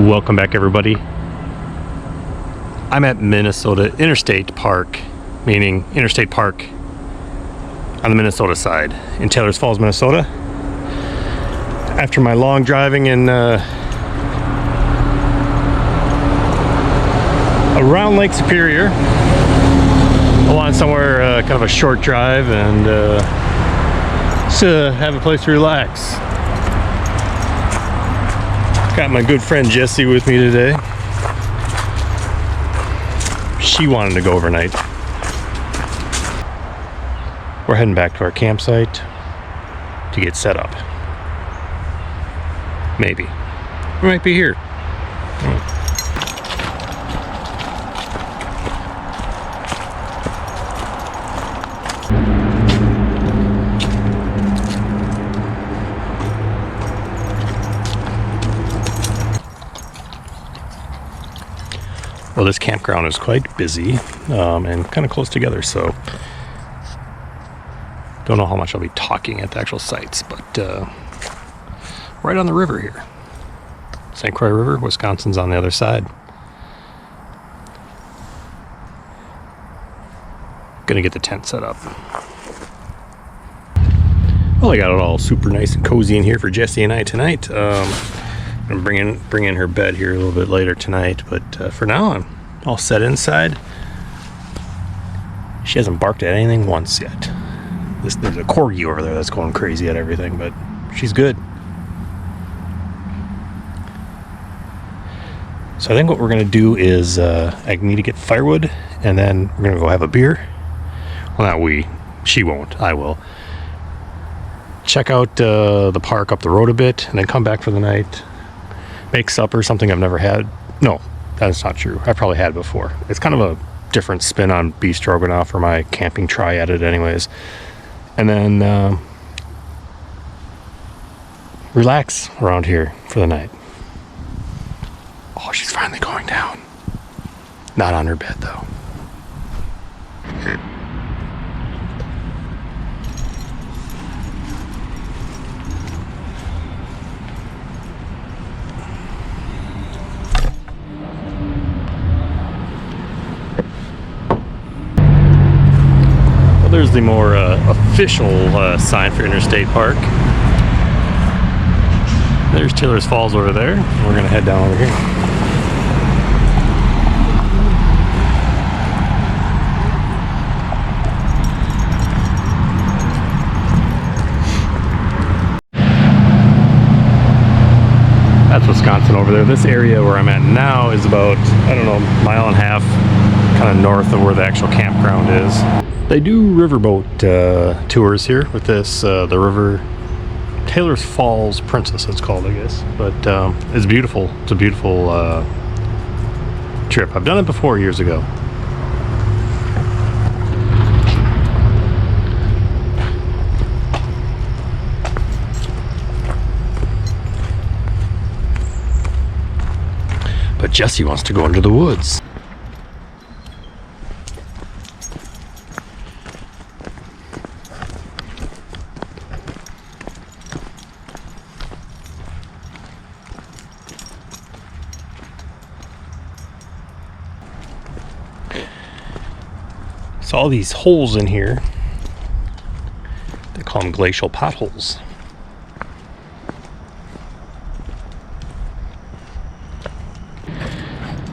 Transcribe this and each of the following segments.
Welcome back, everybody. I'm at Minnesota Interstate Park, meaning Interstate Park on the Minnesota side in Taylors Falls, Minnesota. After my long driving in around Lake Superior, I wanted somewhere kind of a short drive and just to have a place to relax. Got my good friend Jessie with me today. She wanted to go overnight. We're heading back to our campsite to get set up. Maybe. We might be here. Well, this campground is quite busy and kind of close together, so don't know how much I'll be talking at the actual sites, but right on the river here. St. Croix River, Wisconsin's on the other side. Gonna get the tent set up. Well, I got it all super nice and cozy in here for Jessie and I tonight. I'm bring in her bed here a little bit later tonight, but for now I'm all set inside. She hasn't barked at anything once yet. There's a corgi over there that's going crazy at everything, but she's good. So I think what we're gonna do is I need to get firewood, and then we're gonna go have a beer. Well, not we. She won't. I will. Check out the park up the road a bit, and then come back for the night. Make supper, something I've never had. No, that's not true. I've probably had it before. It's kind of a different spin on beef stroganoff, or my camping triad anyways. And then relax around here for the night. Oh, she's finally going down. Not on her bed, though. There's the more official sign for Interstate Park. There's Taylors Falls over there. We're gonna head down over here. That's Wisconsin over there. This area where I'm at now is about, I don't know, a mile and a half kind of north of where the actual campground is. They do riverboat tours here with this, the river, Taylors Falls Princess it's called, I guess. But it's beautiful. It's a beautiful trip. I've done it before years ago. But Jessie wants to go into the woods. So all these holes in here, they call them glacial potholes.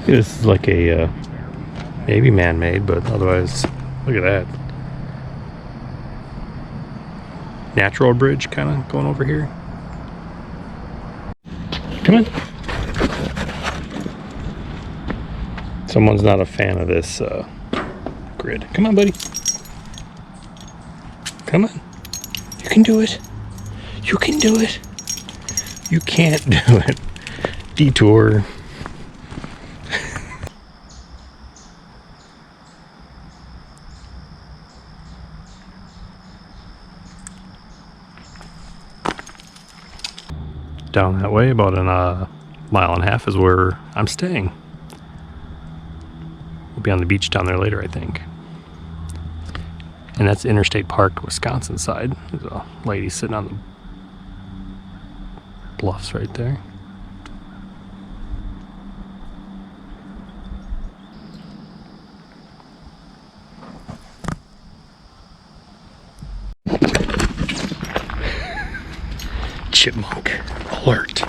This is like a maybe man-made, but otherwise, look at that. Natural bridge kind of going over here. Come on. Someone's not a fan of this grid. Come on, buddy. Come on. You can do it. You can do it. You can't do it. Detour. Down that way, about a mile and a half, is where I'm staying. We'll be on the beach down there later, I think. And that's Interstate Park, Wisconsin side. There's a lady sitting on the bluffs right there. Chipmunk alert.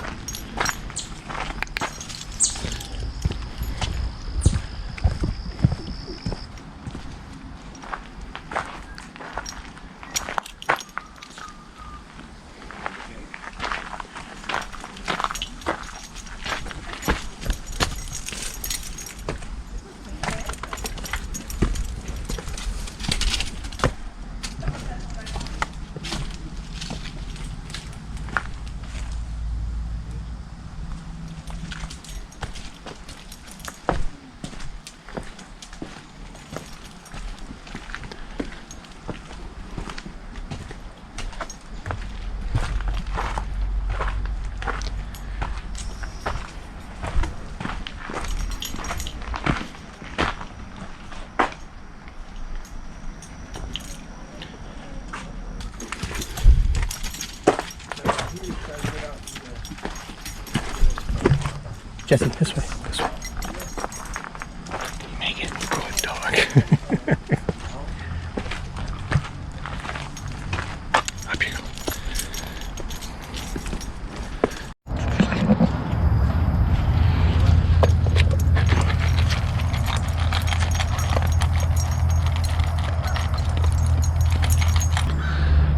Jessie, this way, this way. Make it. Good dog. Up you go.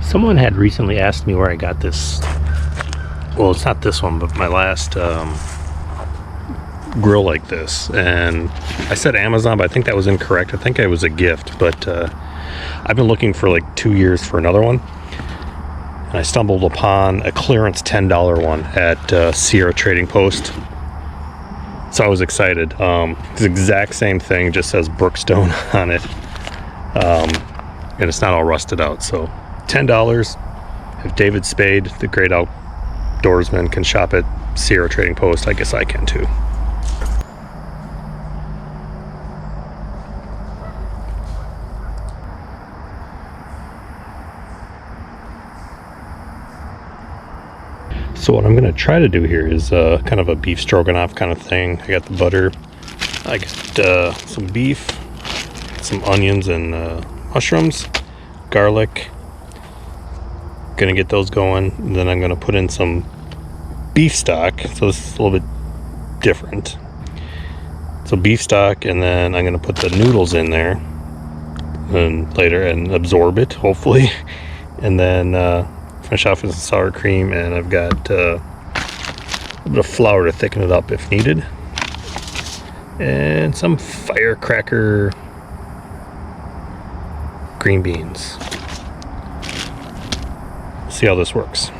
Someone had recently asked me where I got this. Well, it's not this one, but my last grill like this, and I said Amazon, but I think that was incorrect. I think it was a gift, but I've been looking for like 2 years for another one, and I stumbled upon a clearance $10 one at Sierra Trading Post, so I was excited. It's the exact same thing, just says Brookstone on it, and it's not all rusted out. So $10. If David Spade, the great outdoorsman, can shop at Sierra Trading Post, I guess I can too. So what I'm going to try to do here is kind of a beef stroganoff kind of thing. I got the butter, I got some beef, some onions and mushrooms, garlic. Gonna get those going, and then I'm gonna put in some beef stock, so this is a little bit different. So beef stock, and then I'm gonna put the noodles in there and later and absorb it, hopefully, and then finish off with some sour cream, and I've got a bit of flour to thicken it up if needed, and some firecracker green beans. See how this works.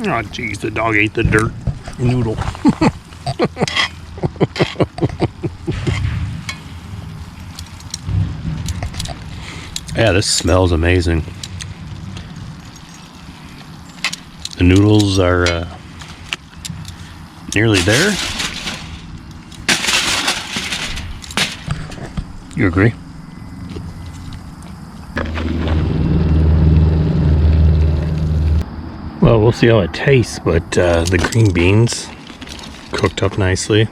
Oh geez, the dog ate the dirt noodle. Yeah, this smells amazing. The noodles are nearly there. You agree? Well, we'll see how it tastes, but the green beans cooked up nicely.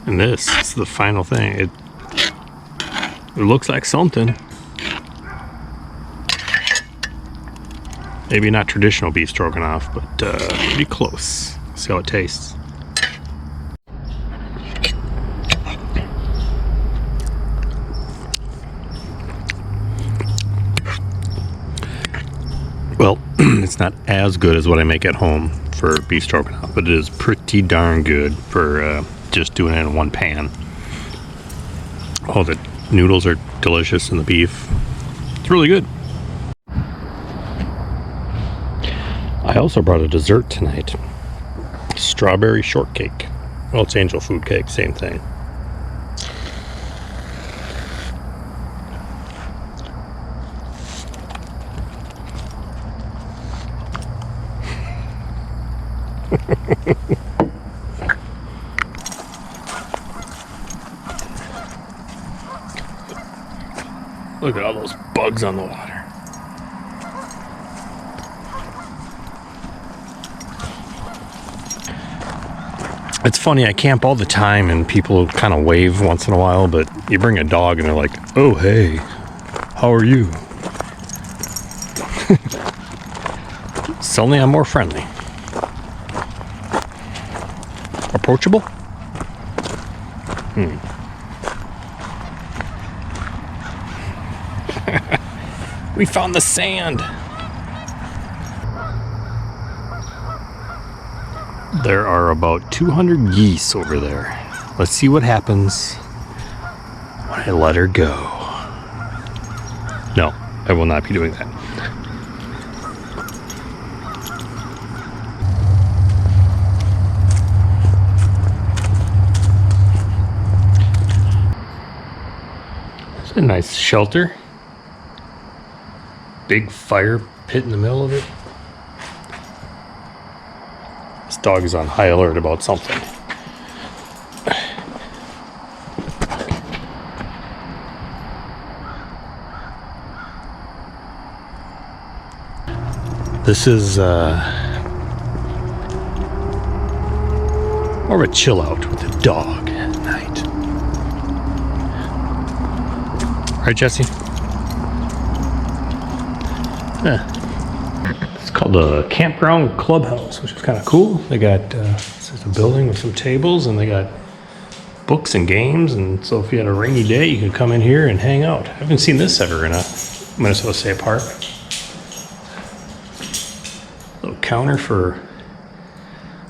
And this is the final thing. It looks like something. Maybe not traditional beef stroganoff, but pretty close. See how it tastes. It's not as good as what I make at home for beef stroganoff, but it is pretty darn good for just doing it in one pan. Oh, the noodles are delicious and the beef. It's really good. I also brought a dessert tonight. Strawberry shortcake. Well, it's angel food cake, same thing. Look at all those bugs on the water. It's funny, I camp all the time and people kind of wave once in a while, but you bring a dog and they're like, oh, hey, how are you? Suddenly I'm more friendly. Approachable? We found the sand. There are about 200 geese over there. Let's see what happens when I let her go. No, I will not be doing that. It's a nice shelter. Big fire pit in the middle of it. This dog is on high alert about something. This is more of a chill out with the dog at night. Right, Jessie? Yeah. It's called a campground clubhouse, which is kind of cool. They got this is a building with some tables, and they got books and games. And so if you had a rainy day, you could come in here and hang out. I haven't seen this ever in a Minnesota State Park. Little counter for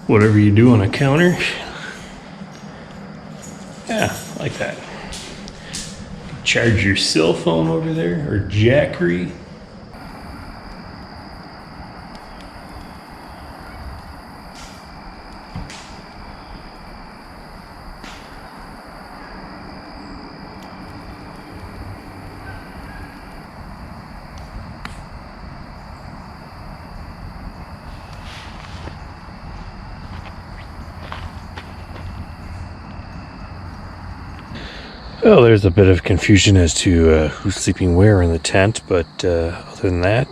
whatever you do on a counter. Yeah, I like that. Charge your cell phone over there, or Jackery. Well, there's a bit of confusion as to who's sleeping where in the tent, but other than that,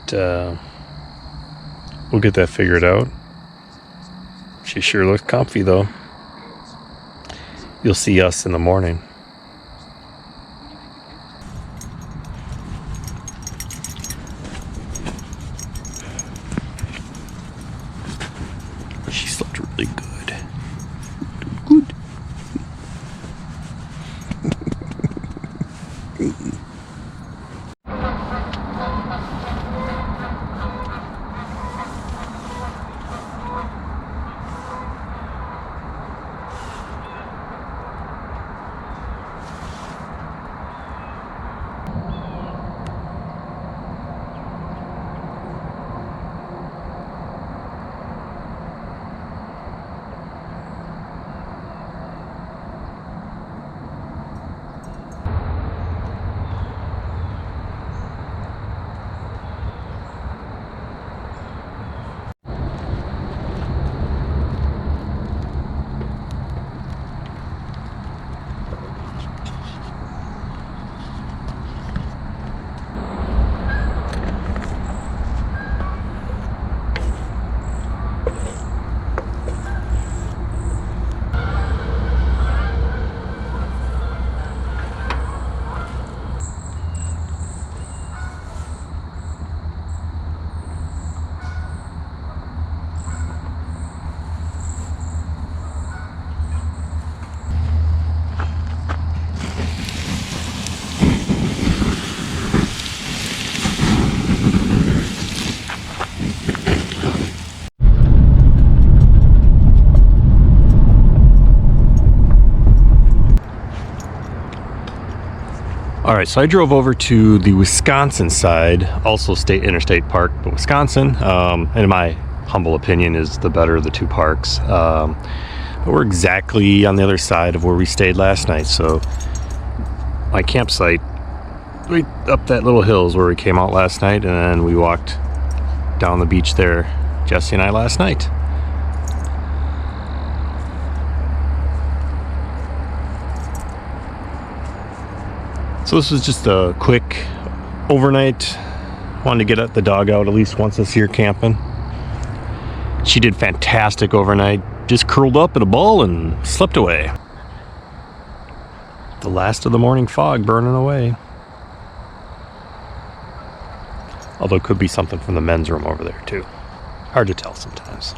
we'll get that figured out. She sure looks comfy, though. You'll see us in the morning. She slept really good. Good. All right, so I drove over to the Wisconsin side, also State Interstate Park, but Wisconsin, and in my humble opinion, is the better of the two parks. But we're exactly on the other side of where we stayed last night, so my campsite, right up that little hill is where we came out last night, and then we walked down the beach there, Jessie and I, last night. So this was just a quick overnight. Wanted to get the dog out at least once this year camping. She did fantastic overnight. Just curled up in a ball and slept away. The last of the morning fog burning away. Although it could be something from the men's room over there too. Hard to tell sometimes.